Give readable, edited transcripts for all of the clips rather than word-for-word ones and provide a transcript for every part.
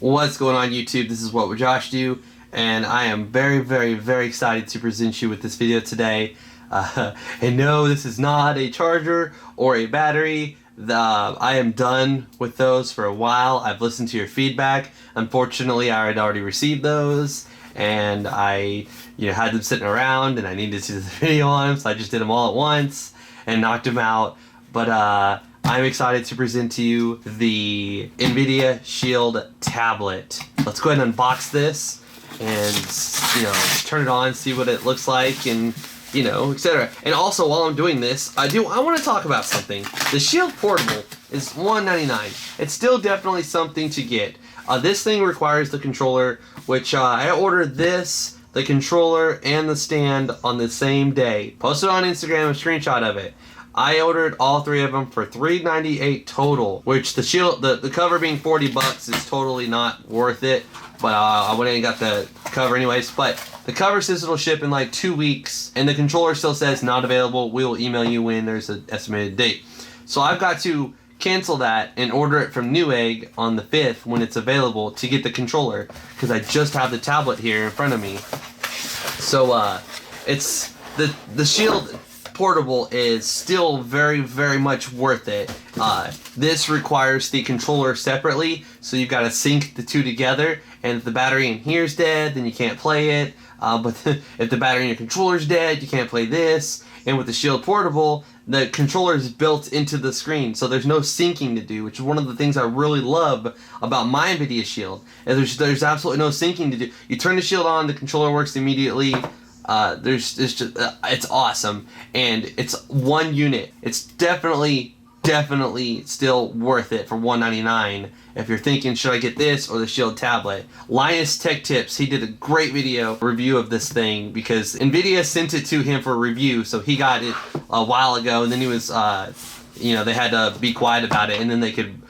What's going on YouTube? This is wwjoshdew, and I am very excited to present you with this video today. And no, this is not a charger or a battery. I am done with those for a while. I've listened to your feedback. Unfortunately, I had already received those, and I had them sitting around, and I needed to do the video on them, so I just did them all at once and knocked them out. But I'm excited to present to you the NVIDIA Shield tablet. Let's go ahead and unbox this and turn it on, see what it looks like, and etc. And also, while I'm doing this, I want to talk about something. The Shield Portable is $199. It's still definitely something to get. This thing requires the controller, which I ordered this, the controller, and the stand on the same day. Posted on Instagram a screenshot of it. I ordered all three of them for $398 total, which the Shield, the cover being $40 is totally not worth it. But I went in and got the cover anyways. But the cover says it'll ship in like 2 weeks, and the controller still says not available. We will email you when there's an estimated date. So I've got to cancel that and order it from Newegg on the 5th when it's available to get the controller, because I just have the tablet here in front of me. So it's the Shield Portable is still very much worth it. This requires the controller separately, so you've got to sync the two together, and if the battery in here is dead, then you can't play it. But if the battery in your controller is dead, you can't play this. And with the Shield Portable, the controller is built into the screen, so there's no syncing to do, which is one of the things I really love about my NVIDIA Shield. And there's absolutely no syncing to do. You turn the Shield on, the controller works immediately. It's awesome, and it's one unit. It's definitely still worth it for $199 if you're thinking, should I get this or the Shield tablet. Linus Tech Tips, he did a great review of this thing, because NVIDIA sent it to him for a review, so he got it a while ago, and then he was they had to be quiet about it, and then they could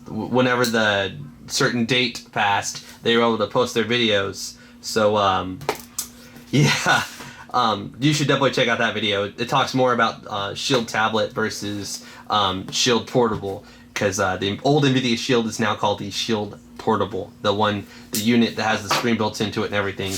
whenever the certain date passed, they were able to post their videos. So yeah, you should definitely check out that video. It talks more about Shield tablet versus Shield Portable, because the old NVIDIA Shield is now called the Shield Portable, the unit that has the screen built into it and everything.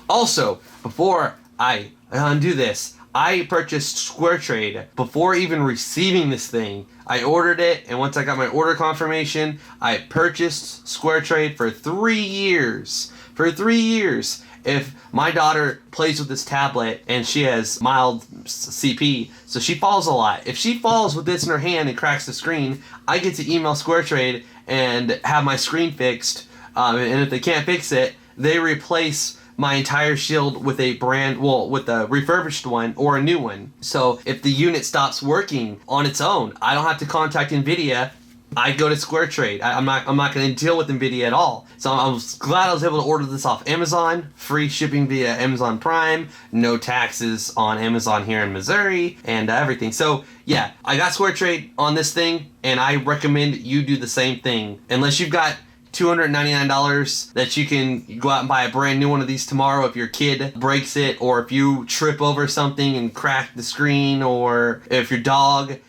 Also, before I undo this, I purchased SquareTrade before even receiving this thing. I ordered it, and once I got my order confirmation, I purchased SquareTrade for 3 years. For 3 years. If my daughter plays with this tablet and she has mild CP, so she falls a lot. If she falls with this in her hand and cracks the screen, I get to email SquareTrade and have my screen fixed. And if they can't fix it, they replace my entire Shield with a with a refurbished one or a new one. So if the unit stops working on its own, I don't have to contact NVIDIA. I go to SquareTrade. I'm not going to deal with NVIDIA at all. So I was glad I was able to order this off Amazon. Free shipping via Amazon Prime. No taxes on Amazon here in Missouri, and everything. So yeah, I got SquareTrade on this thing, and I recommend you do the same thing. Unless you've got $299 that you can go out and buy a brand new one of these tomorrow if your kid breaks it, or if you trip over something and crack the screen, or if your dog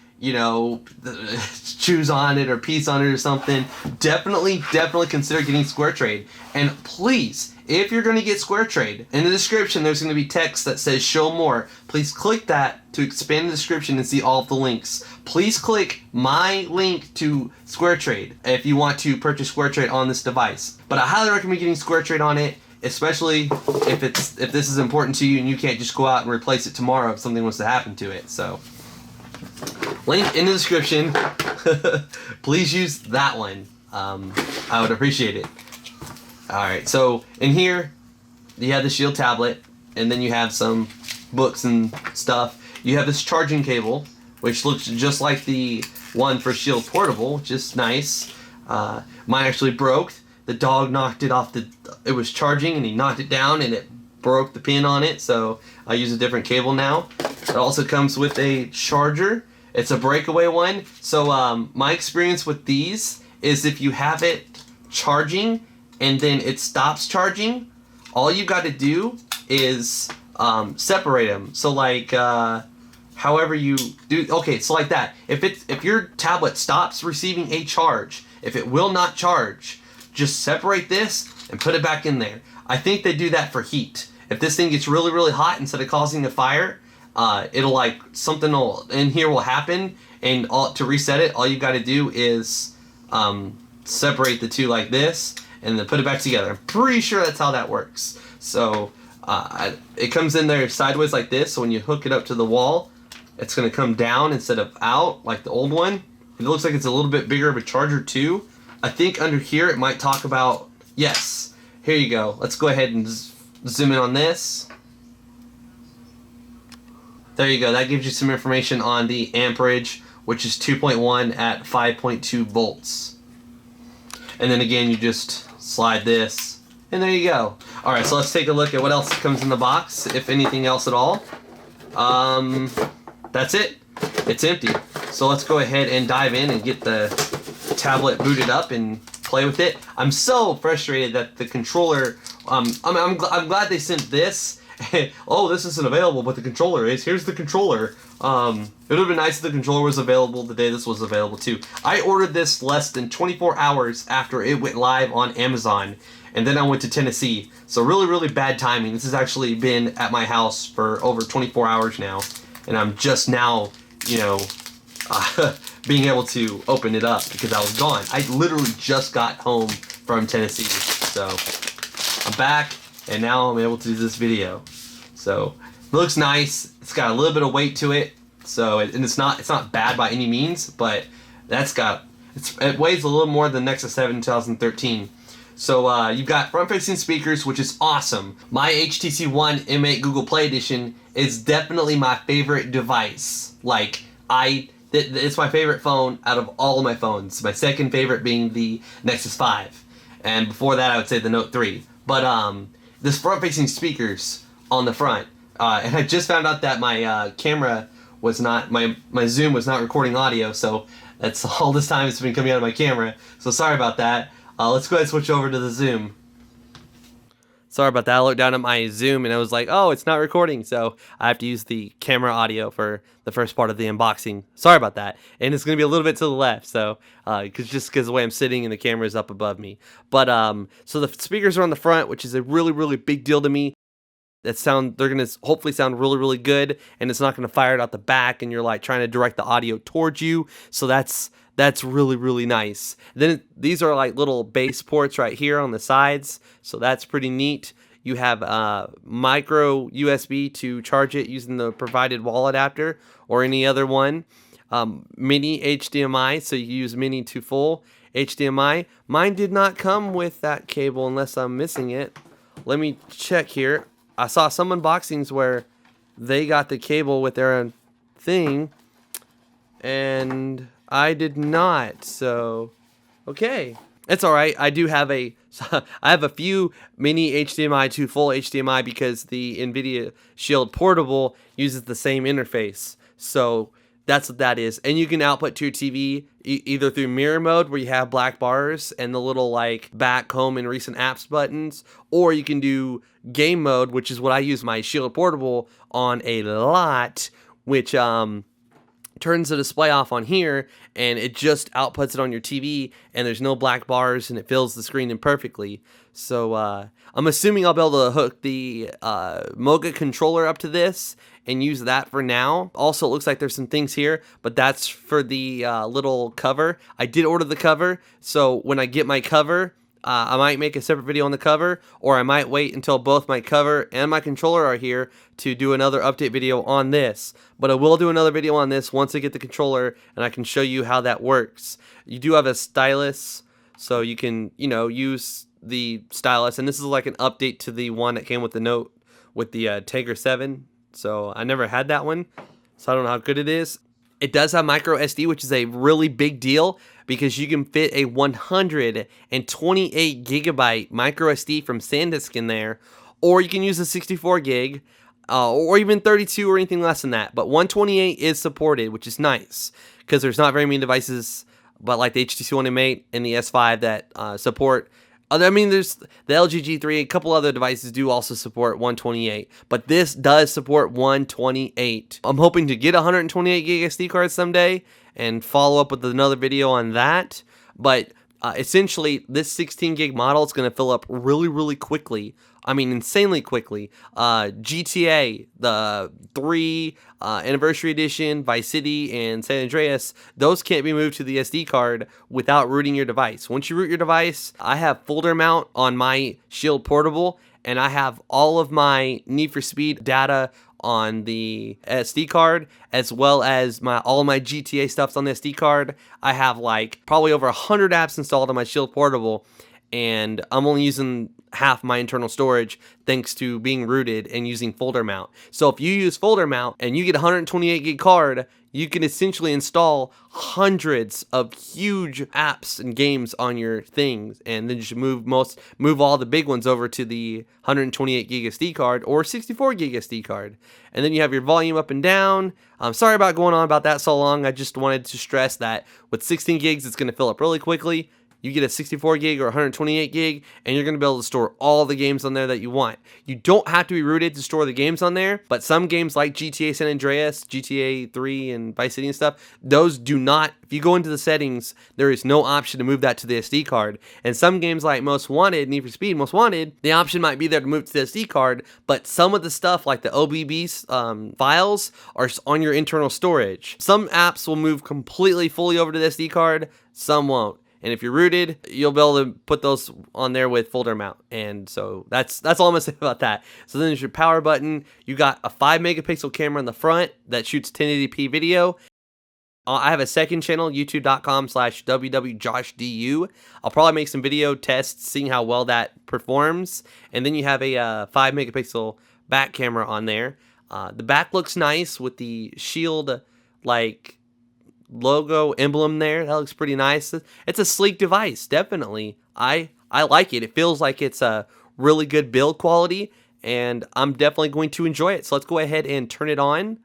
chews on it or pees on it or something. Definitely consider getting SquareTrade. And please, if you're going to get SquareTrade, in the description there's going to be text that says show more. Please click that to expand the description and see all of the links. Please click my link to SquareTrade if you want to purchase SquareTrade on this device. But I highly recommend getting SquareTrade on it, especially if this is important to you and you can't just go out and replace it tomorrow if something was to happen to it. So link in the description. Please use that one. I would appreciate it. Alright, so in here you have the Shield tablet, and then you have some books and stuff. You have this charging cable, which looks just like the one for Shield Portable, which is nice. Mine actually broke. The dog knocked it off it was charging, and he knocked it down, and it broke the pin on it, so I use a different cable now. It also comes with a charger. It's a breakaway one. So my experience with these is if you have it charging and then it stops charging, all you got to do is separate them. So like however you do, okay, so like that. If your tablet stops receiving a charge, if it will not charge, just separate this and put it back in there. I think they do that for heat. If this thing gets really, really hot, instead of causing a fire, it'll like, something in here will happen, and to reset it, all you got to do is separate the two like this, and then put it back together. I'm pretty sure that's how that works. So it comes in there sideways like this, so when you hook it up to the wall, it's going to come down instead of out like the old one. It looks like it's a little bit bigger of a charger too. I think under here it might talk about, yes, here you go. Let's go ahead and zoom in on this. There you go. That gives you some information on the amperage, which is 2.1 at 5.2 volts. And then again, you just slide this, and there you go. All right, so let's take a look at what else comes in the box, if anything else at all. That's it. It's empty. So let's go ahead and dive in and get the tablet booted up and play with it. I'm so frustrated that the controller, I'm glad they sent this. Oh, this isn't available, but the controller is. Here's the controller. It would have been nice if the controller was available the day this was available too. I ordered this less than 24 hours after it went live on Amazon, and then I went to Tennessee. So really, really bad timing. This has actually been at my house for over 24 hours now, and I'm just now, you know, being able to open it up because I was gone. I literally just got home from Tennessee. So I'm back, and now I'm able to do this video. So it looks nice. It's got a little bit of weight to it. So and it's not bad by any means, but it weighs a little more than Nexus 7 2013. So you've got front-facing speakers, which is awesome. My HTC One M8 Google Play Edition is definitely my favorite device. Like, it's my favorite phone out of all of my phones. My second favorite being the Nexus 5. And before that, I would say the Note 3. But this front-facing speakers on the front. And I just found out that my camera was not, my Zoom was not recording audio. So that's all this time it's been coming out of my camera. So sorry about that. Let's go ahead and switch over to the Zoom. Sorry about that. I looked down at my Zoom and I was like, oh, it's not recording. So I have to use the camera audio for the first part of the unboxing. Sorry about that. And it's going to be a little bit to the left. So just because the way I'm sitting and the camera is up above me. But so the speakers are on the front, which is a really, really big deal to me. They're going to hopefully sound really, really good. And it's not going to fire it out the back and you're like trying to direct the audio towards you. So that's really, really nice. Then these are like little bass ports right here on the sides, so that's pretty neat. You have micro USB to charge it using the provided wall adapter or any other one. Mini HDMI, so you use mini to full HDMI. Mine did not come with that cable unless I'm missing it. Let me check here. I saw some unboxings where they got the cable with their own thing, and I did not, so okay. It's alright. I do have I have a few mini HDMI to full HDMI because the NVIDIA Shield Portable uses the same interface. So that's what that is. And you can output to your TV either through mirror mode where you have black bars and the little like back, home, and recent apps buttons, or you can do game mode, which is what I use my Shield Portable on a lot, which turns the display off on here and it just outputs it on your TV, and there's no black bars and it fills the screen in perfectly. So I'm assuming I'll be able to hook the Moga controller up to this and use that for now. Also, it looks like there's some things here, but that's for the little cover. I did order the cover, so when I get my cover, I might make a separate video on the cover, or I might wait until both my cover and my controller are here to do another update video on this. But I will do another video on this once I get the controller and I can show you how that works. You do have a stylus, so you can, use the stylus, and this is like an update to the one that came with the Note, with the Tegra 7. So I never had that one, so I don't know how good it is. It does have micro SD, which is a really big deal because you can fit a 128 gigabyte micro SD from SanDisk in there, or you can use a 64 gig, or even 32 or anything less than that. But 128 is supported, which is nice because there's not very many devices, but like the HTC One M8 and the S5 that support. I mean, there's the LG G3, a couple other devices do also support 128, but this does support 128. I'm hoping to get a 128 gig SD card someday and follow up with another video on that, but Essentially, this 16 gig model is going to fill up really, really quickly. I mean, insanely quickly. GTA, the 3 Anniversary Edition, Vice City, and San Andreas, those can't be moved to the SD card without rooting your device. Once you root your device, I have folder mount on my Shield Portable, and I have all of my Need for Speed data on the SD card, as well as all my GTA stuff's on the SD card. I have like probably over 100 apps installed on my Shield Portable, and I'm only using half my internal storage thanks to being rooted and using folder mount. So if you use folder mount and you get a 128 gig card, you can essentially install hundreds of huge apps and games on your things, and then just move all the big ones over to the 128 gig SD card or 64 gig SD card. And then you have your volume up and down. I'm sorry about going on about that so long. I just wanted to stress that with 16 gigs, it's going to fill up really quickly. You get a 64 gig or 128 gig, and you're going to be able to store all the games on there that you want. You don't have to be rooted to store the games on there, but some games like GTA San Andreas, GTA 3, and Vice City and stuff, those do not. If you go into the settings, there is no option to move that to the SD card. And some games like Most Wanted, Need for Speed, Most Wanted, the option might be there to move to the SD card, but some of the stuff like the OBB files are on your internal storage. Some apps will move completely fully over to the SD card, some won't. And if you're rooted, you'll be able to put those on there with folder mount. And so that's all I'm gonna say about that. So then there's your power button. You got a 5 megapixel camera in the front that shoots 1080p video. I have a second channel, youtube.com/wwjoshdew. I'll probably make some video tests seeing how well that performs. And then you have a 5 megapixel back camera on there. The back looks nice with the Shield logo emblem there. That looks pretty nice. It's a sleek device, definitely. I like it. It feels like it's a really good build quality, and I'm definitely going to enjoy it. So let's go ahead and turn it on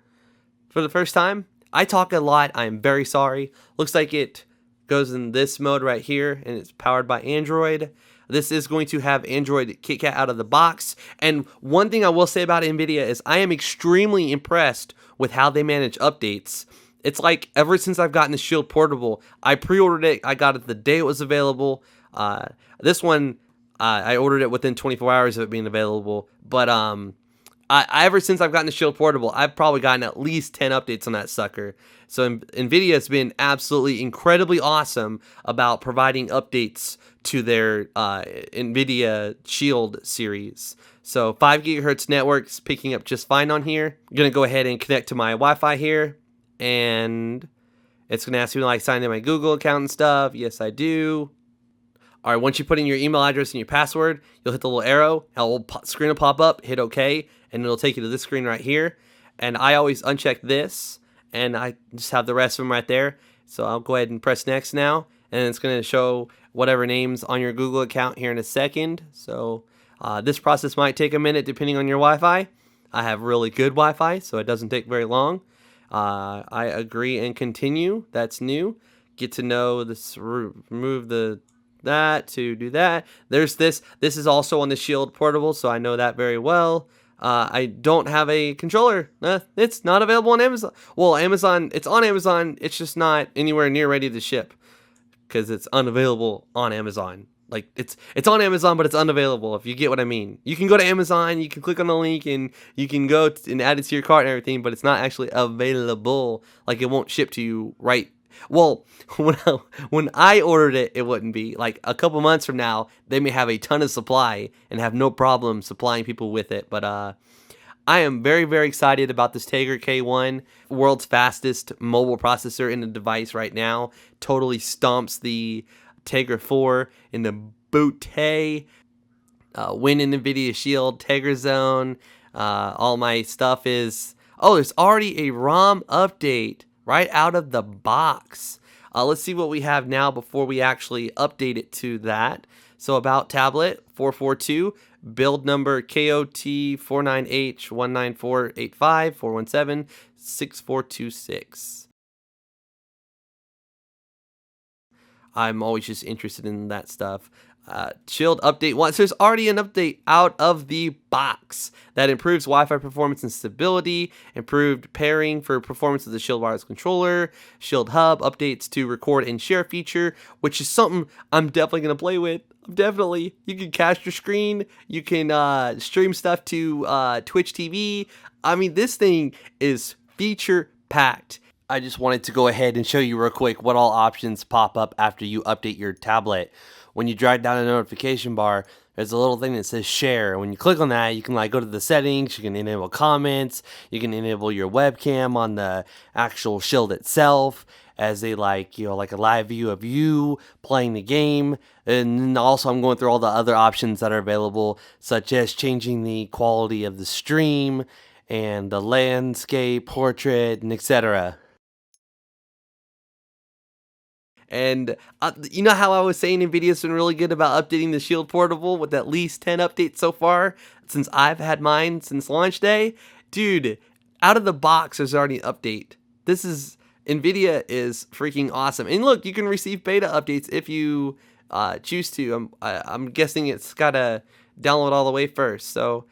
for the first time. I talk a lot. I'm very sorry. Looks like it goes in this mode right here, and it's powered by Android. This is going to have Android KitKat out of the box. And one thing I will say about NVIDIA is I am extremely impressed with how they manage updates. It's like ever since I've gotten the Shield Portable, I pre-ordered it. I got it the day it was available. This one, I ordered it within 24 hours of it being available. But ever since I've gotten the Shield Portable, I've probably gotten at least 10 updates on that sucker. So NVIDIA has been absolutely incredibly awesome about providing updates to their NVIDIA Shield series. So 5 gigahertz network's picking up just fine on here. I'm going to go ahead and connect to my Wi-Fi here. And it's going to ask me to sign in my Google account and stuff. Yes, I do. All right, once you put in your email address and your password, you'll hit the little arrow. A little screen will pop up, hit OK, and it'll take you to this screen right here. And I always uncheck this, and I just have the rest of them right there. So I'll go ahead and press next now, and it's going to show whatever name's on your Google account here in a second. So this process might take a minute depending on your Wi-Fi. I have really good Wi-Fi, so it doesn't take very long. I agree and continue. That's new. Get to know this. Remove that to do that. There's this. This is also on the Shield Portable, so I know that very well. I don't have a controller. It's not available on Amazon. Well, Amazon. It's on Amazon. It's just not anywhere near ready to ship because it's unavailable on Amazon. Like it's on Amazon, but it's unavailable, if you get what I mean. You can go to Amazon, you can click on the link, and you can go and add it to your cart and everything, but it's not actually available. Like, it won't ship to you right. Well, when I ordered it, it wouldn't be. Like, a couple months from now, they may have a ton of supply and have no problem supplying people with it. But I am very, very excited about this Tegra K1, world's fastest mobile processor in the device right now. Totally stomps the Tegra 4 in the bootay. Win in NVIDIA Shield, Tegra Zone. All my stuff is... Oh, there's already a ROM update right out of the box. Let's see what we have now before we actually update it to that. So about tablet 442, build number KOT498194854176426. I'm always just interested in that stuff. Shield update 1. So there's already an update out of the box that improves Wi-Fi performance and stability, improved pairing for performance of the Shield wireless controller, Shield Hub updates to record and share feature, which is something I'm definitely going to play with. Definitely. You can cast your screen, you can stream stuff to Twitch TV. I mean, this thing is feature packed. I just wanted to go ahead and show you real quick what all options pop up after you update your tablet. When you drag down a notification bar, there's a little thing that says share. And when you click on that, you can like go to the settings, you can enable comments, you can enable your webcam on the actual Shield itself as a like a live view of you playing the game. And also I'm going through all the other options that are available, such as changing the quality of the stream and the landscape, portrait, and etc. And you know how I was saying NVIDIA's been really good about updating the Shield Portable with at least 10 updates so far since I've had mine since launch day? Dude, out of the box there's already an update. NVIDIA is freaking awesome. And look, you can receive beta updates if you choose to. I'm guessing it's got to download all the way first. So,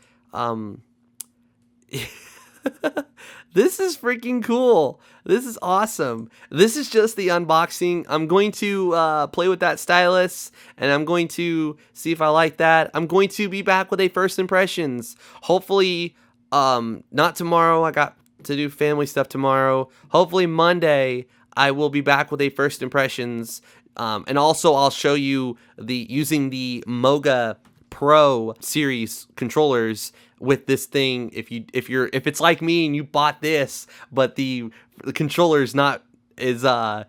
this is freaking cool. This is awesome. This is just the unboxing. I'm going to play with that stylus, and I'm going to see if I like that. I'm going to be back with a first impressions. Hopefully, not tomorrow. I got to do family stuff tomorrow. Hopefully Monday, I will be back with a first impressions. And also, I'll show you using the Moga Pro series controllers with this thing. If it's like me and you bought this, but the controller is nowhere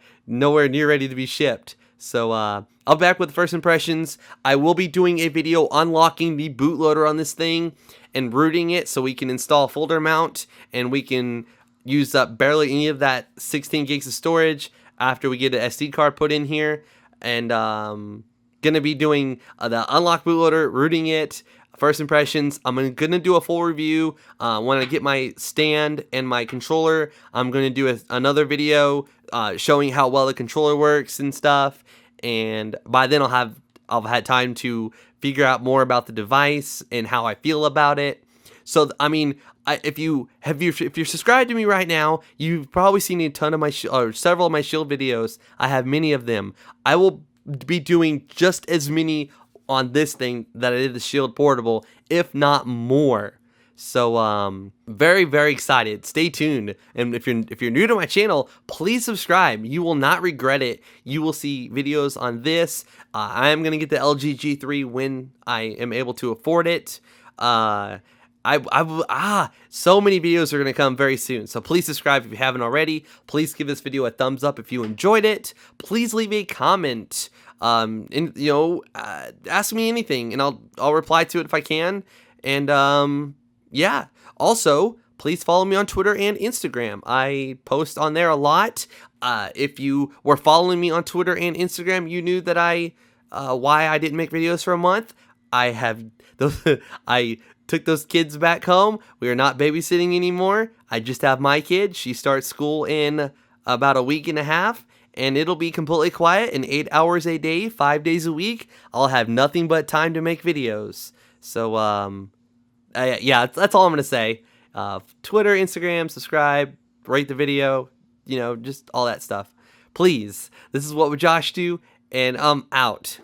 near ready to be shipped. So I'll be back with first impressions. I will be doing a video unlocking the bootloader on this thing and rooting it so we can install folder mount and we can use up barely any of that 16 gigs of storage after we get an SD card put in here. And gonna be doing the unlock bootloader, rooting it, first impressions. I'm gonna do a full review when I get my stand and my controller. I'm gonna do another video showing how well the controller works and stuff. And by then I'll have had time to figure out more about the device and how I feel about it. So I mean, if you're subscribed to me right now, you've probably seen a ton of my several of my Shield videos. I have many of them. I will be doing just as many on this thing that I did the Shield Portable, if not more. So very, very excited. Stay tuned. And if you're new to my channel, please subscribe. You will not regret it. You will see videos on this. I am gonna get the LG G3 when I am able to afford it. So many videos are going to come very soon. So please subscribe if you haven't already. Please give this video a thumbs up if you enjoyed it. Please leave a comment. Ask me anything and I'll reply to it if I can. And yeah. Also, please follow me on Twitter and Instagram. I post on there a lot. If you were following me on Twitter and Instagram, you knew that why I didn't make videos for a month. I took those kids back home. We are not babysitting anymore. I just have my kid. She starts school in about a week and a half, and it'll be completely quiet and 8 hours a day, 5 days a week. I'll have nothing but time to make videos. So, yeah, that's all I'm going to say. Twitter, Instagram, subscribe, rate the video, just all that stuff. Please, this is What Would Josh Do, and I'm out.